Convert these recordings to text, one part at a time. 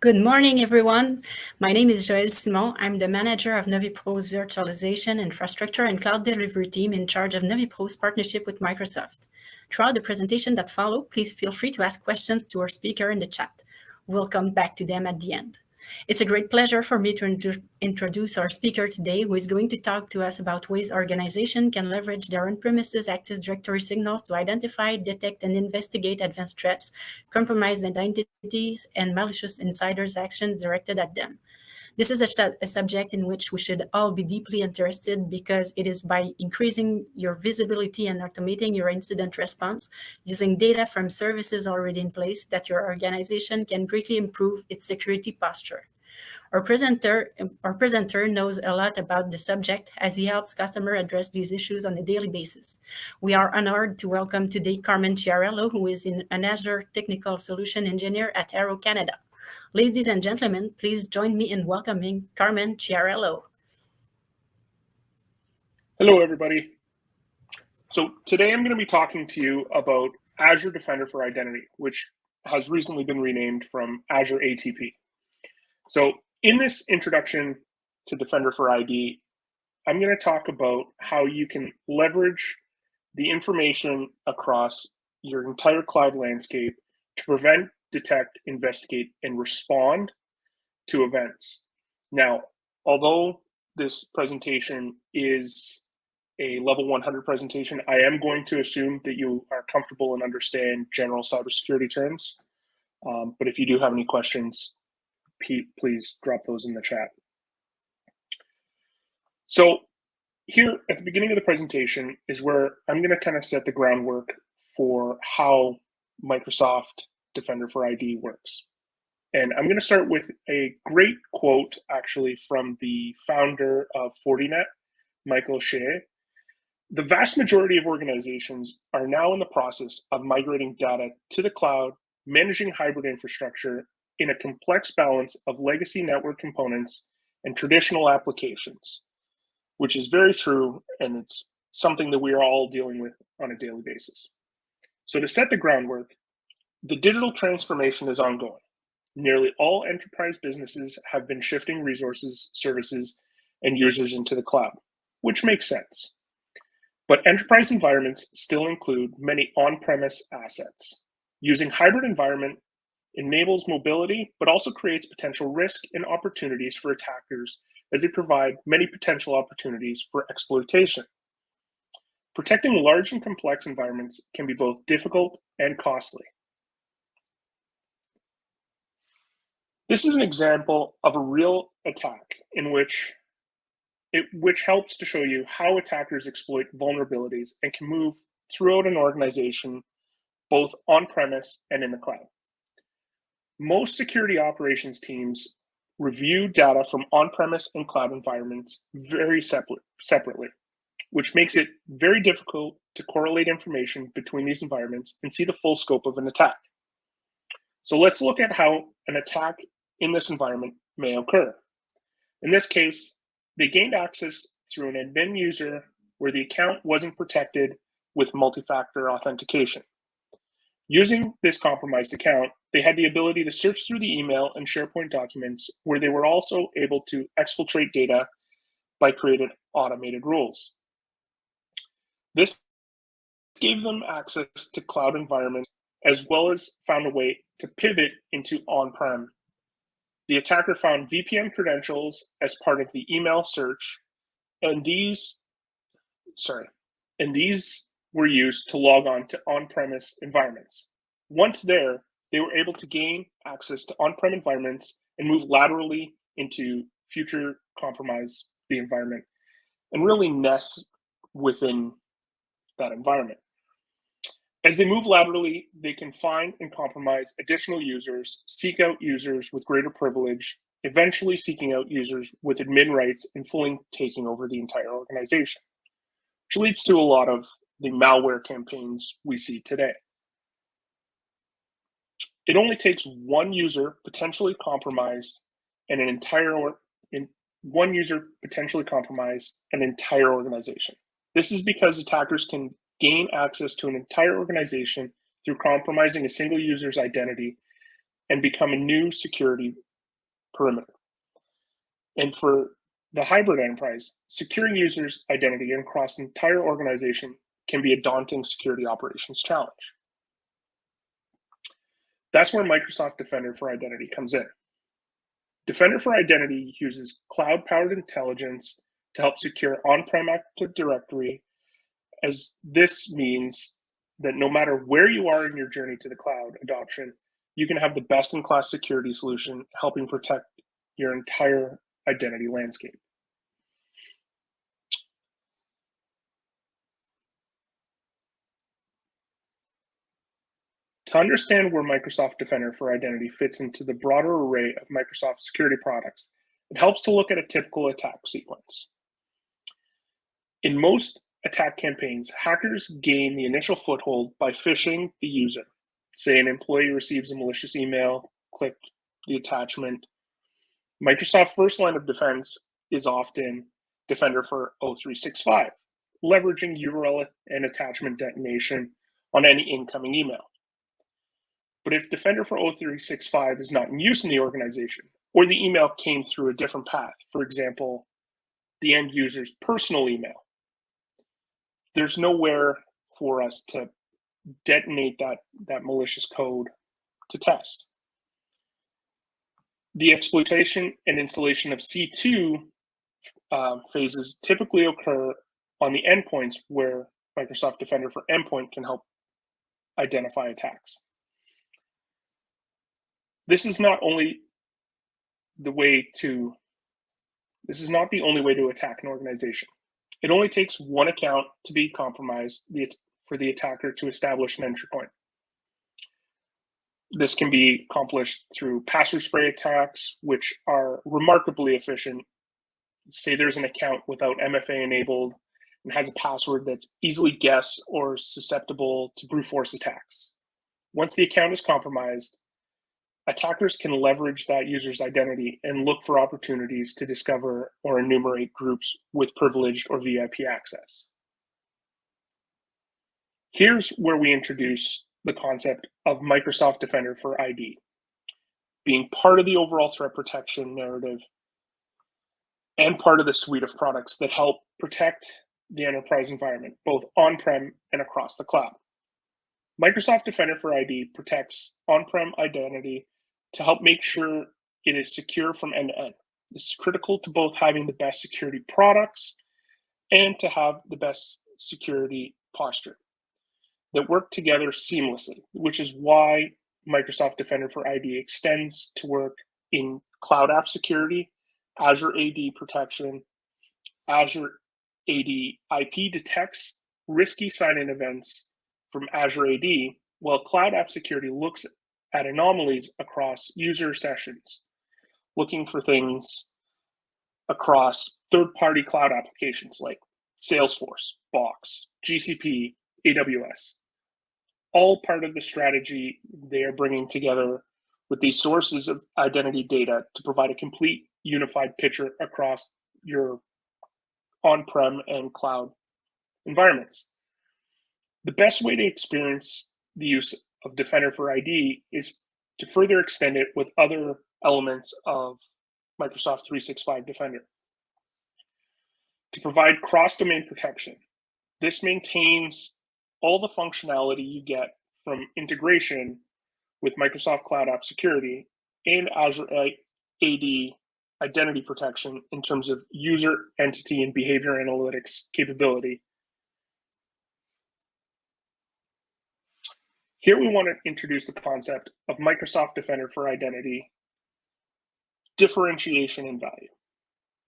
Good morning, everyone. My name is Joël Simon. I'm the manager of NoviPro's virtualization, infrastructure, and cloud delivery team in charge of NoviPro's partnership with Microsoft. Throughout the presentation that follow, please feel free to ask questions to our speaker in the chat. We'll come back to them at the end. It's a great pleasure for me to introduce our speaker today, who is going to talk to us about ways organizations can leverage their on-premises Active Directory signals to identify, detect, and investigate advanced threats, compromised identities, and malicious insiders' actions directed at them. This is a subject in which we should all be deeply interested because it is by increasing your visibility and automating your incident response using data from services already in place that your organization can greatly improve its security posture. Our presenter knows a lot about the subject as he helps customers address these issues on a daily basis. We are honored to welcome today Carmen Chiarello, who is an Azure Technical Solution Engineer at Arrow Canada. Ladies and gentlemen, please join me in welcoming Carmen Chiarello. Hello, everybody. So today I'm going to be talking to you about Azure Defender for Identity, which has recently been renamed from Azure ATP. So in this introduction to Defender for ID, I'm going to talk about how you can leverage the information across your entire cloud landscape to prevent, detect, investigate, and respond to events. Now, although this presentation is a level 100 presentation, I am going to assume that you are comfortable and understand general cybersecurity terms. But if you do have any questions, please drop those in the chat. So here at the beginning of the presentation is where I'm going to kind of set the groundwork for how Microsoft Defender for ID works. And I'm going to start with a great quote, actually, from the founder of Fortinet, Michael Shea. The vast majority of organizations are now in the process of migrating data to the cloud, managing hybrid infrastructure in a complex balance of legacy network components and traditional applications, which is very true, and it's something that we are all dealing with on a daily basis. So to set the groundwork, the digital transformation is ongoing. Nearly all enterprise businesses have been shifting resources, services, and users into the cloud, which makes sense. But enterprise environments still include many on-premise assets. Using hybrid environment enables mobility, but also creates potential risk and opportunities for attackers as they provide many potential opportunities for exploitation. Protecting large and complex environments can be both difficult and costly. This is an example of a real attack in which helps to show you how attackers exploit vulnerabilities and can move throughout an organization, both on-premise and in the cloud. Most security operations teams review data from on-premise and cloud environments very separately, which makes it very difficult to correlate information between these environments and see the full scope of an attack. So let's look at how an attack in this environment may occur. In this case, they gained access through an admin user where the account wasn't protected with multi-factor authentication. Using this compromised account, they had the ability to search through the email and SharePoint documents where they were also able to exfiltrate data by creating automated rules. This gave them access to cloud environments as well as found a way to pivot into on-prem. The attacker found VPN credentials as part of the email search, and these were used to log on to on-premise environments. Once there, they were able to gain access to on-prem environments and move laterally into future compromise the environment and really nest within that environment. As they move laterally, they can find and compromise additional users, seek out users with greater privilege, eventually seeking out users with admin rights and fully taking over the entire organization, which leads to a lot of the malware campaigns we see today. It only takes one user potentially compromised and an entire organization. This is because attackers can gain access to an entire organization through compromising a single user's identity and become a new security perimeter. And for the hybrid enterprise, securing users' identity across the entire organization can be a daunting security operations challenge. That's where Microsoft Defender for Identity comes in. Defender for Identity uses cloud-powered intelligence to help secure on-prem Active Directory, as this means that no matter where you are in your journey to the cloud adoption, you can have the best-in-class security solution helping protect your entire identity landscape. To understand where Microsoft Defender for Identity fits into the broader array of Microsoft security products, it helps to look at a typical attack sequence. In most attack campaigns, hackers gain the initial foothold by phishing the user. Say an employee receives a malicious email, click the attachment. Microsoft's first line of defense is often Defender for O365, leveraging URL and attachment detonation on any incoming email. But if Defender for O365 is not in use in the organization, or the email came through a different path, for example, the end user's personal email, there's nowhere for us to detonate that malicious code to test. The exploitation and installation of C2 phases typically occur on the endpoints where Microsoft Defender for Endpoint can help identify attacks. This is not the only way to attack an organization. It only takes one account to be compromised for the attacker to establish an entry point. This can be accomplished through password spray attacks, which are remarkably efficient. Say there's an account without MFA enabled and has a password that's easily guessed or susceptible to brute force attacks. Once the account is compromised, attackers can leverage that user's identity and look for opportunities to discover or enumerate groups with privileged or VIP access. Here's where we introduce the concept of Microsoft Defender for ID, being part of the overall threat protection narrative and part of the suite of products that help protect the enterprise environment, both on-prem and across the cloud. Microsoft Defender for ID protects on-prem identity to help make sure it is secure from end to end. This is critical to both having the best security products and to have the best security posture that work together seamlessly, which is why Microsoft Defender for ID extends to work in cloud app security, Azure AD protection, Azure AD IP detects risky sign-in events from Azure AD, while cloud app security looks at anomalies across user sessions, looking for things across third-party cloud applications like Salesforce, Box, GCP, AWS. All part of the strategy they are bringing together with these sources of identity data to provide a complete unified picture across your on-prem and cloud environments. The best way to experience the use of Defender for ID is to further extend it with other elements of Microsoft 365 Defender. To provide cross-domain protection, this maintains all the functionality you get from integration with Microsoft Cloud App Security and Azure AD identity protection in terms of user, entity, and behavior analytics capability. Here we want to introduce the concept of Microsoft Defender for Identity, differentiation and value.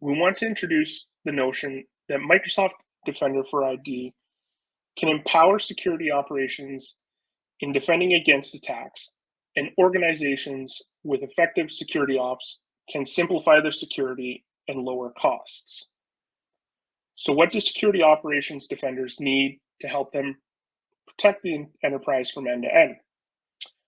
We want to introduce the notion that Microsoft Defender for ID can empower security operations in defending against attacks, and organizations with effective security ops can simplify their security and lower costs. So what do security operations defenders need to help them protect the enterprise from end to end?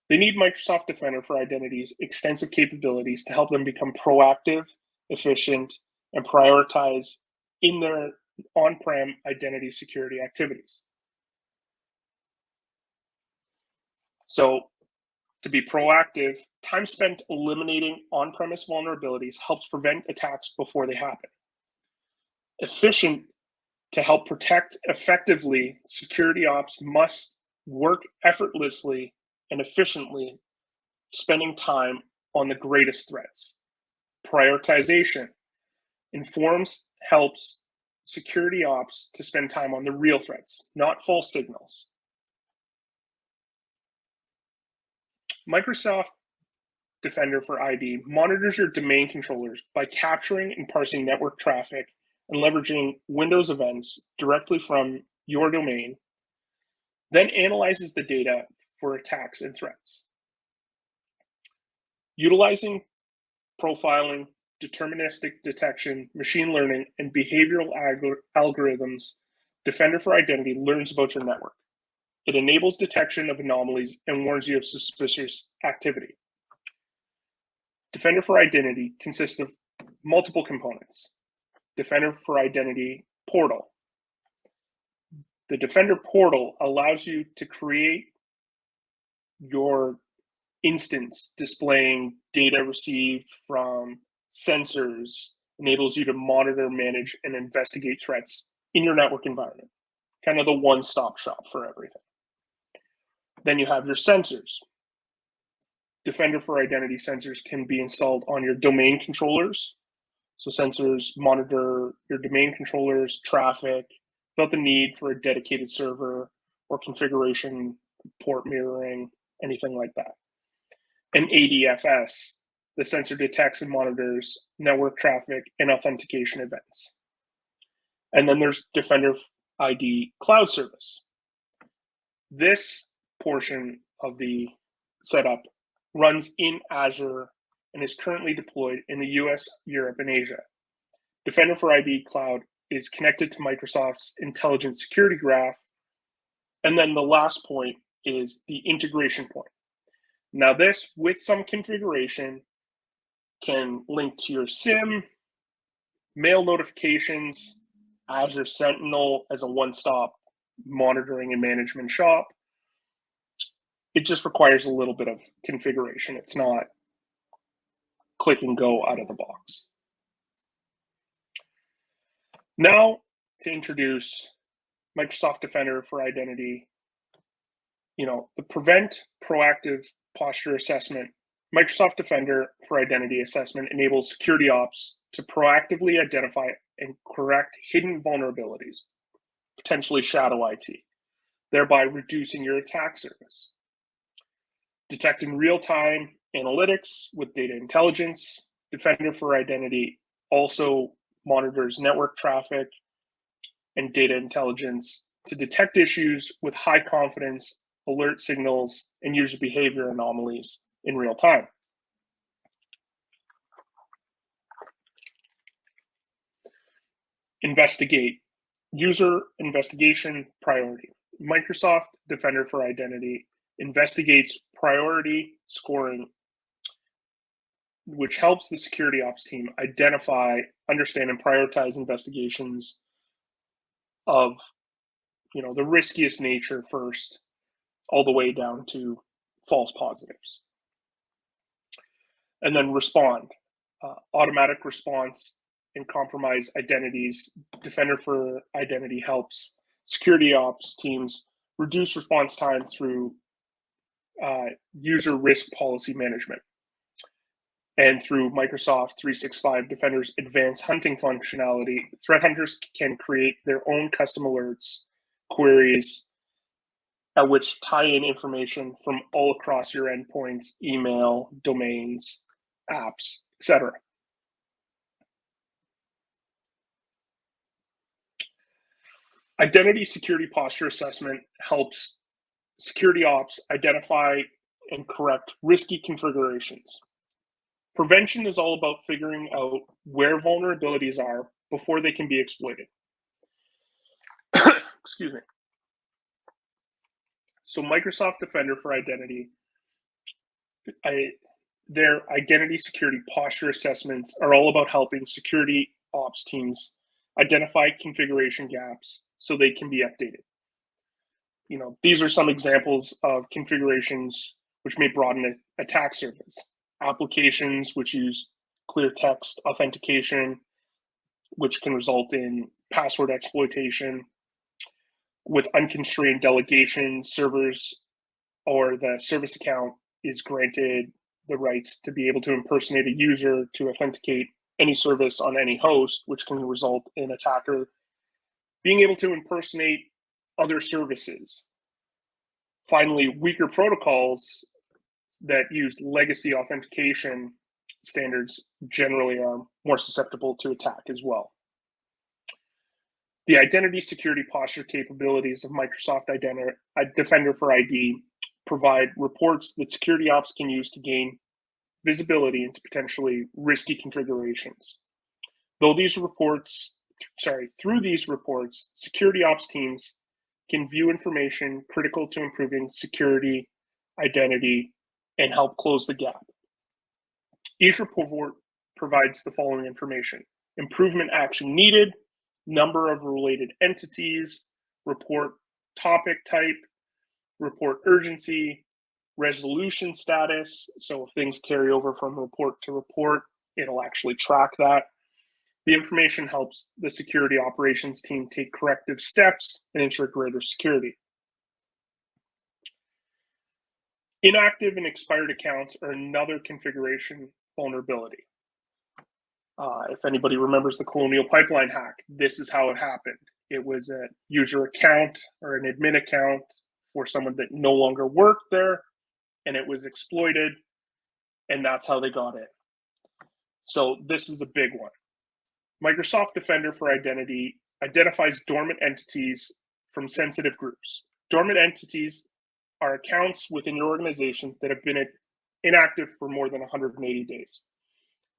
They need Microsoft Defender for Identity's extensive capabilities to help them become proactive, efficient, and prioritize in their on-prem identity security activities. So To be proactive, time spent eliminating on-premise vulnerabilities helps prevent attacks before they happen. Efficient, to help protect effectively, security ops must work effortlessly and efficiently, spending time on the greatest threats. Prioritization informs, helps security ops to spend time on the real threats, not false signals. Microsoft Defender for ID monitors your domain controllers by capturing and parsing network traffic and leveraging Windows events directly from your domain, then analyzes the data for attacks and threats. Utilizing profiling, deterministic detection, machine learning, and behavioral algorithms, Defender for Identity learns about your network. It enables detection of anomalies and warns you of suspicious activity. Defender for Identity consists of multiple components. Defender for Identity portal. The Defender portal allows you to create your instance displaying data received from sensors, enables you to monitor, manage, and investigate threats in your network environment. Kind of the one-stop shop for everything. Then you have your sensors. Defender for Identity sensors can be installed on your domain controllers. So sensors monitor your domain controllers, traffic, without the need for a dedicated server or configuration, port mirroring, anything like that. And ADFS, the sensor detects and monitors network traffic and authentication events. And then there's Defender ID Cloud Service. This portion of the setup runs in Azure and is currently deployed in the US, Europe, and Asia. Defender for ID Cloud is connected to Microsoft's intelligent security graph. And then the last point is the integration point. Now this, with some configuration, can link to your SIM, mail notifications, Azure Sentinel as a one-stop monitoring and management shop. It just requires a little bit of configuration. It's not click and go out of the box. Now to introduce Microsoft Defender for Identity, the prevent proactive posture assessment. Microsoft Defender for Identity assessment enables security ops to proactively identify and correct hidden vulnerabilities, potentially shadow IT, thereby reducing your attack surface. Detecting real-time analytics with data intelligence. Defender for Identity also monitors network traffic and data intelligence to detect issues with high confidence, alert signals, and user behavior anomalies in real time. Investigate. User investigation priority. Microsoft Defender for Identity investigates priority scoring, which helps the security ops team identify, understand, and prioritize investigations of the riskiest nature first, all the way down to false positives. And then respond. Automatic response and compromised identities. Defender for Identity helps security ops teams reduce response time through user risk policy management. And through Microsoft 365 Defender's advanced hunting functionality, threat hunters can create their own custom alerts, queries, which tie in information from all across your endpoints, email, domains, apps, etc. Identity security posture assessment helps security ops identify and correct risky configurations. Prevention is all about figuring out where vulnerabilities are before they can be exploited. Excuse me. So Microsoft Defender for Identity, their identity security posture assessments are all about helping security ops teams identify configuration gaps so they can be updated. These are some examples of configurations which may broaden an attack surface. Applications which use clear text authentication, which can result in password exploitation. With unconstrained delegation, servers or the service account is granted the rights to be able to impersonate a user to authenticate any service on any host, which can result in attacker being able to impersonate other services. Finally, weaker protocols that use legacy authentication standards generally are more susceptible to attack as well. The identity security posture capabilities of Microsoft Defender for ID provide reports that security ops can use to gain visibility into potentially risky configurations. Through these reports, security ops teams can view information critical to improving security, identity, and help close the gap. Each report provides the following information: improvement action needed, number of related entities, report topic type, report urgency, resolution status. So if things carry over from report to report, it'll actually track that. The information helps the security operations team take corrective steps and ensure greater security. Inactive and expired accounts are another configuration vulnerability. If anybody remembers the Colonial Pipeline hack, this is how it happened. It was a user account or an admin account for someone that no longer worked there, and it was exploited, and that's how they got in. So this is a big one. Microsoft Defender for Identity identifies dormant entities from sensitive groups. Dormant entities are accounts within your organization that have been inactive for more than 180 days.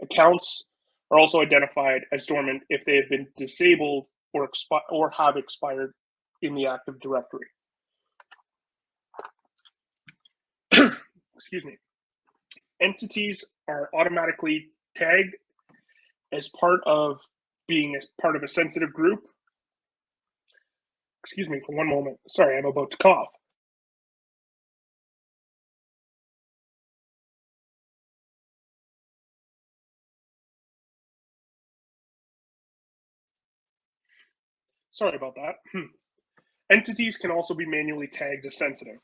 Accounts are also identified as dormant if they have been disabled or have expired in the Active Directory. Excuse me. Entities are automatically tagged as part of being part of a sensitive group. Excuse me for one moment. Sorry, I'm about to cough. Sorry about that. Entities can also be manually tagged as sensitive.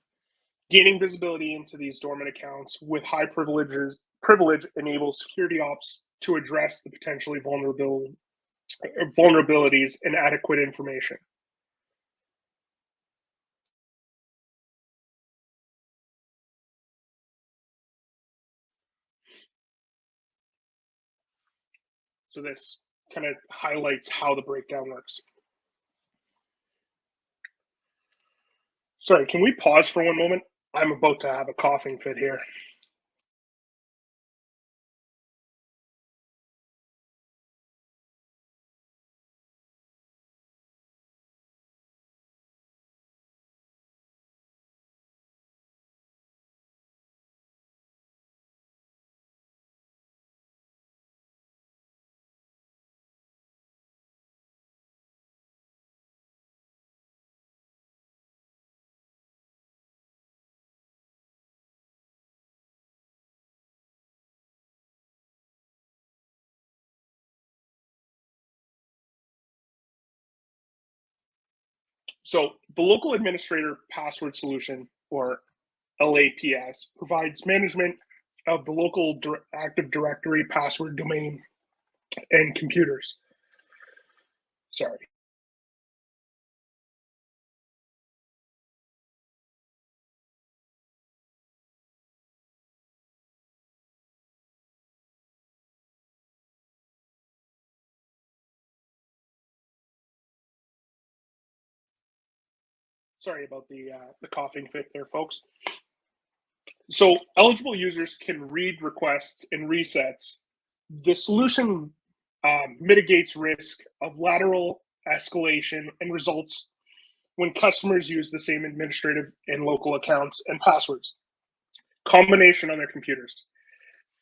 Gaining visibility into these dormant accounts with high privilege enables security ops to address the potentially vulnerabilities and adequate information. So this kind of highlights how the breakdown works. Sorry, can we pause for one moment? I'm about to have a coughing fit here. So the local administrator password solution, or LAPS, provides management of the local Active Directory password domain and computers. Sorry. Sorry about the coughing fit there, folks. So eligible users can read requests and resets. The solution mitigates risk of lateral escalation and results when customers use the same administrative and local accounts and passwords combination on their computers.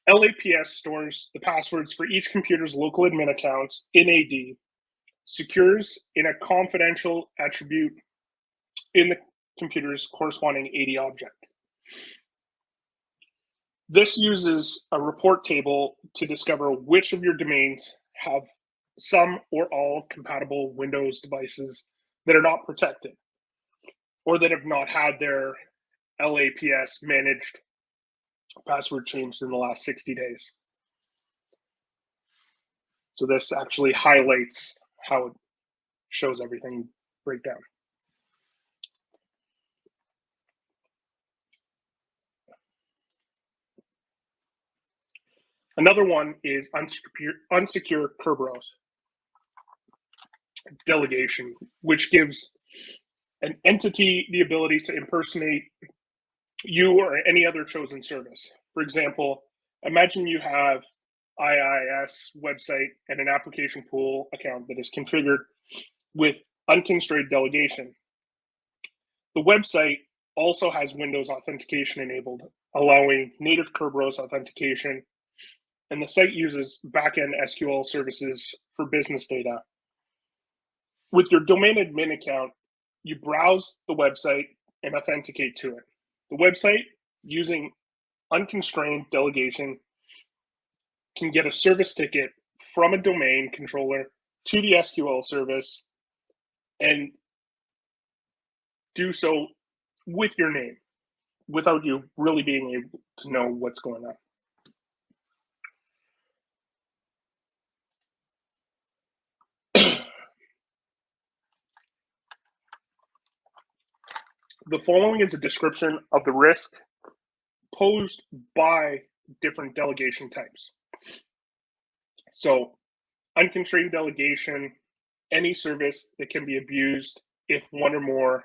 LAPS stores the passwords for each computer's local admin accounts in AD, secures in a confidential attribute in the computer's corresponding AD object. This uses a report table to discover which of your domains have some or all compatible Windows devices that are not protected or that have not had their LAPS managed password changed in the last 60 days. So this actually highlights how it shows everything breakdown. Another one is unsecured Kerberos delegation, which gives an entity the ability to impersonate you or any other chosen service. For example, imagine you have IIS website and an application pool account that is configured with unconstrained delegation. The website also has Windows authentication enabled, allowing native Kerberos authentication, and the site uses backend SQL services for business data. With your domain admin account, you browse the website and authenticate to it. The website, using unconstrained delegation, can get a service ticket from a domain controller to the SQL service and do so with your name without you really being able to know what's going on. The following is a description of the risk posed by different delegation types. So, unconstrained delegation, any service that can be abused if one or more,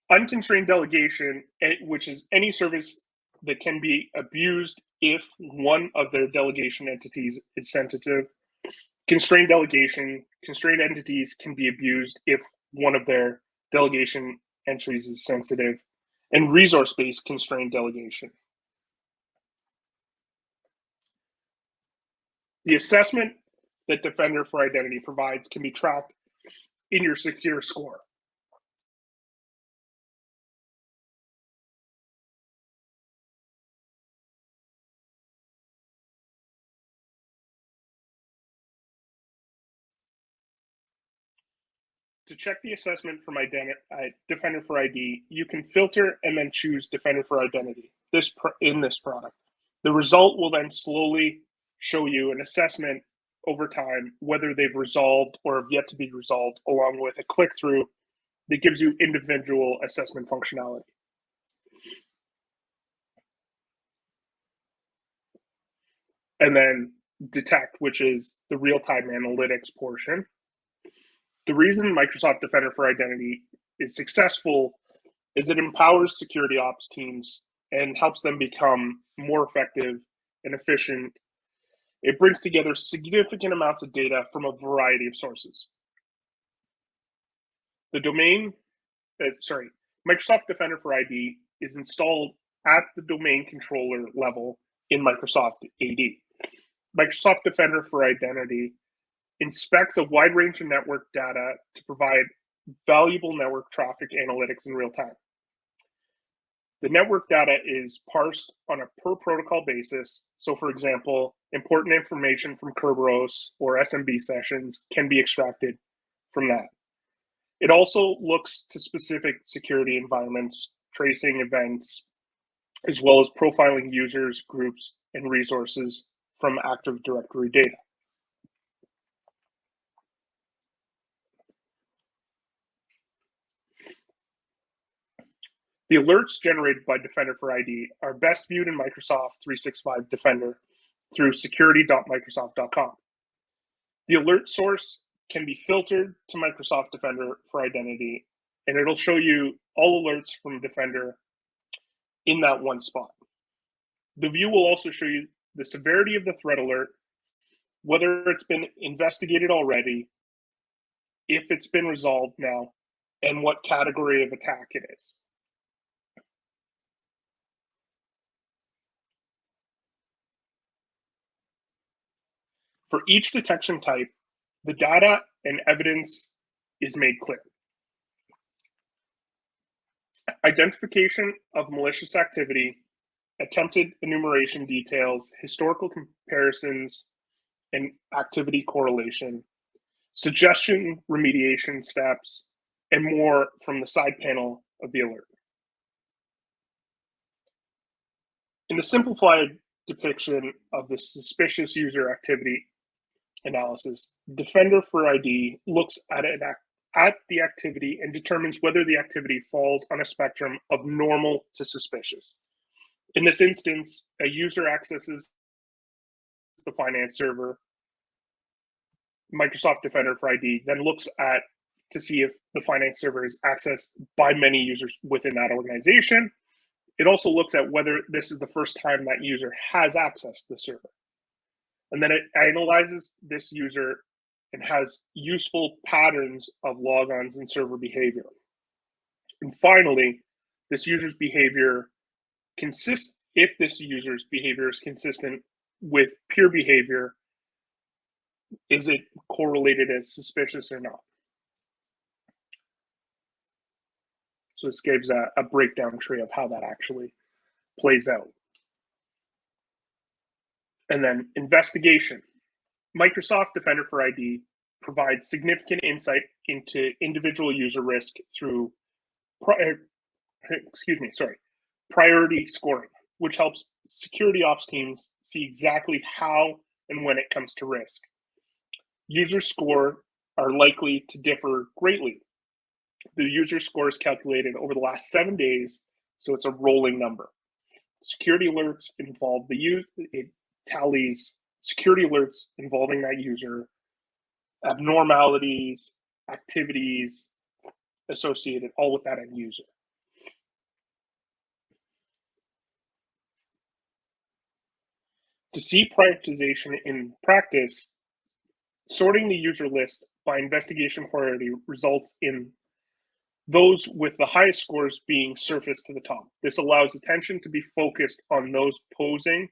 unconstrained delegation, which is any service that can be abused if one of their delegation entities is sensitive. Constrained delegation, constrained entities can be abused if one of their delegation entries is sensitive, and resource-based constrained delegation. The assessment that Defender for Identity provides can be tracked in your secure score. To check the assessment from Defender for ID, you can filter and then choose Defender for Identity in this product. The result will then slowly show you an assessment over time, whether they've resolved or have yet to be resolved, along with a click-through that gives you individual assessment functionality. And then detect, which is the real-time analytics portion. The reason Microsoft Defender for Identity is successful is it empowers security ops teams and helps them become more effective and efficient. It brings together significant amounts of data from a variety of sources. Microsoft Defender for ID is installed at the domain controller level in Microsoft AD. Microsoft Defender for Identity inspects a wide range of network data to provide valuable network traffic analytics in real time. The network data is parsed on a per protocol basis. So, for example, important information from Kerberos or SMB sessions can be extracted from that. It also looks to specific security environments, tracing events, as well as profiling users, groups, and resources from Active Directory data. The alerts generated by Defender for ID are best viewed in Microsoft 365 Defender through security.microsoft.com. The alert source can be filtered to Microsoft Defender for Identity, and it'll show you all alerts from Defender in that one spot. The view will also show you the severity of the threat alert, whether it's been investigated already, if it's been resolved now, and what category of attack it is. For each detection type, the data and evidence is made clear. identification of malicious activity, attempted enumeration details, historical comparisons, and activity correlation, suggestion remediation steps, and more from the side panel of the alert. In a simplified depiction of the suspicious user activity analysis, Defender for ID looks at the activity and determines whether the activity falls on a spectrum of normal to suspicious. In this instance, a user accesses the finance server. Microsoft Defender for ID then looks at to see if the finance server is accessed by many users within that organization. It also looks at whether this is the first time that user has accessed the server. And then it analyzes this user and has useful patterns of logons and server behavior. And finally, this user's behavior if this user's behavior is consistent with peer behavior, is it correlated as suspicious or not? So this gives a breakdown tree of how that actually plays out. And then investigation. Microsoft Defender for ID provides significant insight into individual user risk through priority scoring, which helps security ops teams see exactly how and when it comes to risk. User score are likely to differ greatly. The user score is calculated over the last 7 days, so it's a rolling number. Security alerts involve the user, it tallies security alerts involving that user, abnormalities, activities associated, all with that end user. To see prioritization in practice, sorting the user list by investigation priority results in those with the highest scores being surfaced to the top. This allows attention to be focused on those posing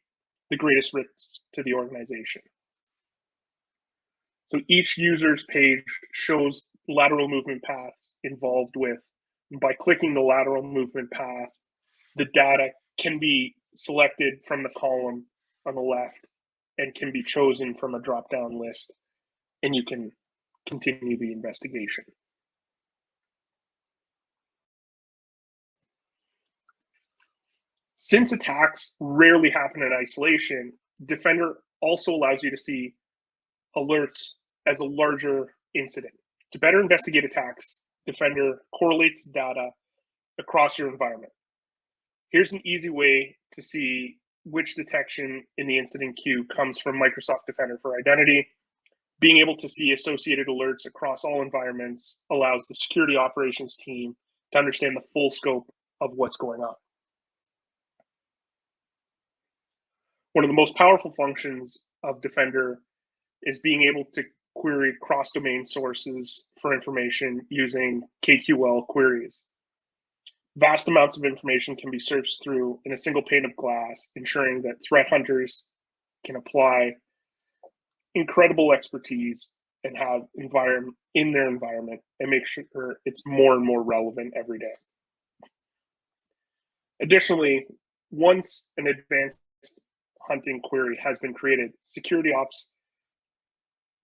the greatest risks to the organization. So each user's page shows lateral movement paths involved with, and by clicking the lateral movement path, the data can be selected from the column on the left and can be chosen from a drop-down list, and you can continue the investigation. Since attacks rarely happen in isolation, Defender also allows you to see alerts as a larger incident. To better investigate attacks, Defender correlates data across your environment. Here's an easy way to see which detection in the incident queue comes from Microsoft Defender for Identity. Being able to see associated alerts across all environments allows the security operations team to understand the full scope of what's going on. One of the most powerful functions of Defender is being able to query cross-domain sources for information using KQL queries. Vast amounts of information can be searched through in a single pane of glass, ensuring that threat hunters can apply incredible expertise and have in their environment and make sure it's more and more relevant every day. Additionally, once an advanced hunting query has been created, security ops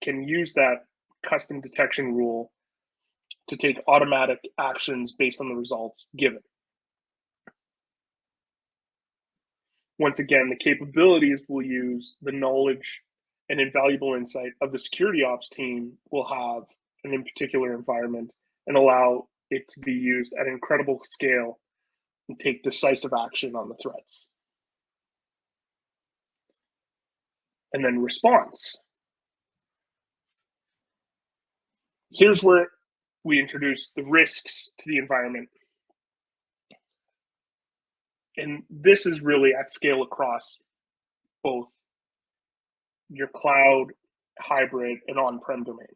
can use that custom detection rule to take automatic actions based on the results given. Once again, the capabilities will use the knowledge and invaluable insight of the security ops team will have in a particular environment and allow it to be used at incredible scale and take decisive action on the threats. And then response. Here's where we introduce the risks to the environment. And this is really at scale across both your cloud, hybrid, and on-prem domains.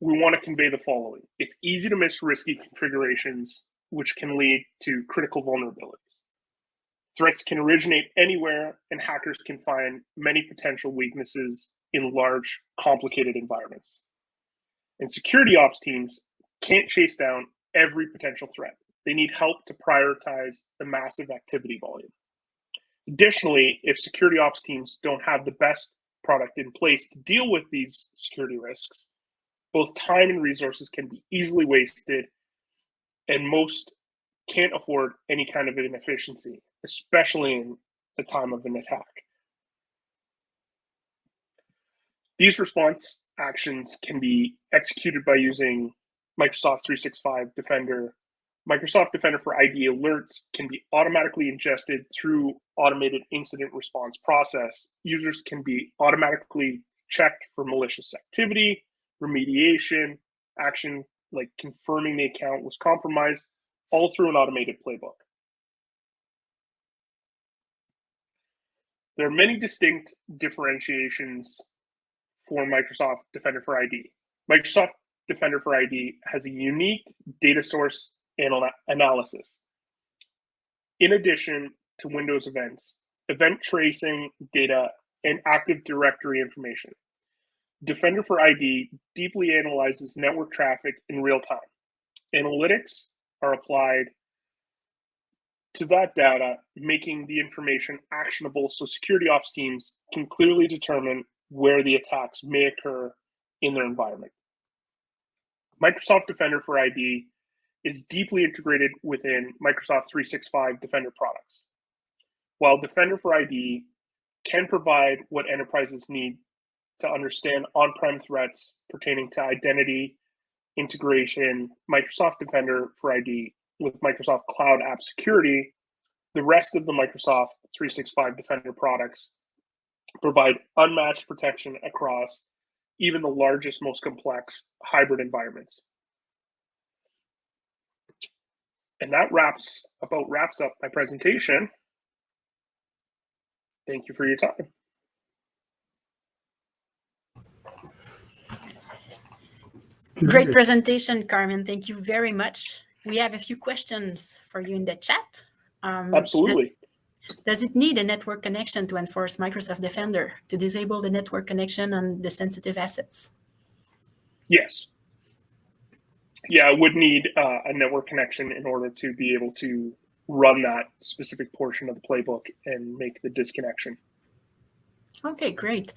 We want to convey the following. It's easy to miss risky configurations, which can lead to critical vulnerabilities. Threats can originate anywhere, and hackers can find many potential weaknesses in large, complicated environments. And security ops teams can't chase down every potential threat. they need help to prioritize the massive activity volume. Additionally, if security ops teams don't have the best product in place to deal with these security risks, both time and resources can be easily wasted, and most can't afford any kind of inefficiency, especially in the time of an attack. These response actions can be executed by using Microsoft 365 Defender. Microsoft Defender for ID alerts can be automatically ingested through automated incident response process. Users can be automatically checked for malicious activity, remediation, action like confirming the account was compromised, all through an automated playbook. There are many distinct differentiations for Microsoft Defender for ID. Microsoft Defender for ID has a unique data source analysis. In addition to Windows events, event tracing data, and Active Directory information, Defender for ID deeply analyzes network traffic in real time. Analytics are applied to that data, making the information actionable so security ops teams can clearly determine where the attacks may occur in their environment. Microsoft Defender for ID is deeply integrated within Microsoft 365 Defender products. While Defender for ID can provide what enterprises need to understand on-prem threats pertaining to identity, integration, Microsoft Defender for ID with Microsoft Cloud App Security, the rest of the Microsoft 365 Defender products provide unmatched protection across even the largest, most complex hybrid environments. And that wraps up my presentation. Thank you for your time. Great presentation, Carmen. Thank you very much. We have a few questions for you in the chat. Absolutely. Does it need a network connection to enforce Microsoft Defender to disable the network connection on the sensitive assets? Yes. Yeah, it would need a network connection in order to be able to run that specific portion of the playbook and make the disconnection. Okay, great.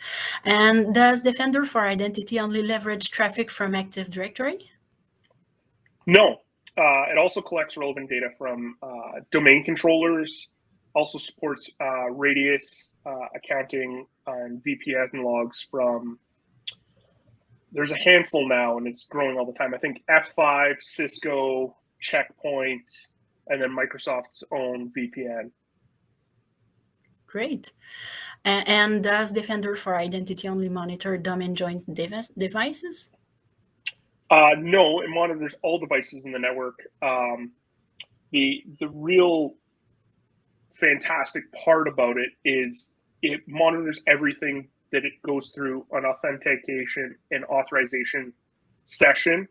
And does Defender for Identity only leverage traffic from Active Directory? No. It also collects relevant data from domain controllers, also supports radius accounting and VPN logs from, there's a handful now and it's growing all the time. I think F5, Cisco, Checkpoint, and then Microsoft's own VPN. Great. And does Defender for Identity only monitor domain joined devices? No, it monitors all devices in the network. The real fantastic part about it is it monitors everything that it goes through an authentication and authorization session,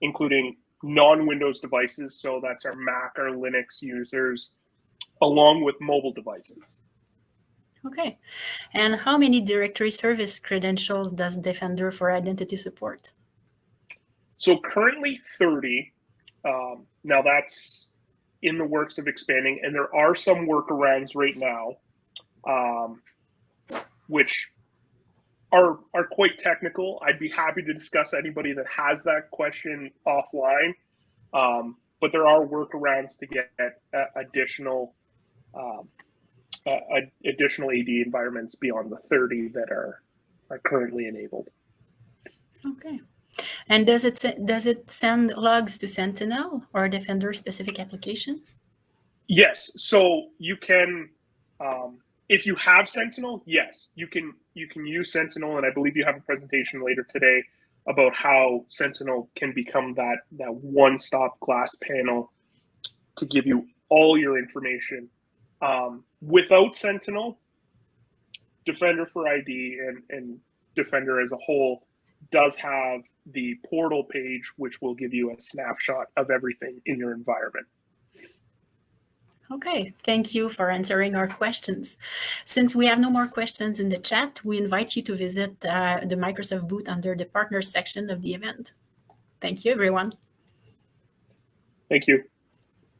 including non-Windows devices. So that's our Mac or Linux users, along with mobile devices. Okay. And how many directory service credentials does Defender for Identity support? So currently 30. Now that's in the works of expanding, and there are some workarounds right now, which are quite technical. I'd be happy to discuss anybody that has that question offline, but there are workarounds to get additional AD environments beyond the 30 that are currently enabled. Okay. And does it send logs to Sentinel or Defender specific application? Yes. So you can, if you have Sentinel, yes, you can use Sentinel, and I believe you have a presentation later today about how Sentinel can become that one-stop glass panel to give you all your information. Without Sentinel, Defender for ID and Defender as a whole does have the portal page, which will give you a snapshot of everything in your environment. Okay, thank you for answering our questions. Since we have no more questions in the chat, we invite you to visit the Microsoft booth under the partners section of the event. Thank you, everyone. Thank you.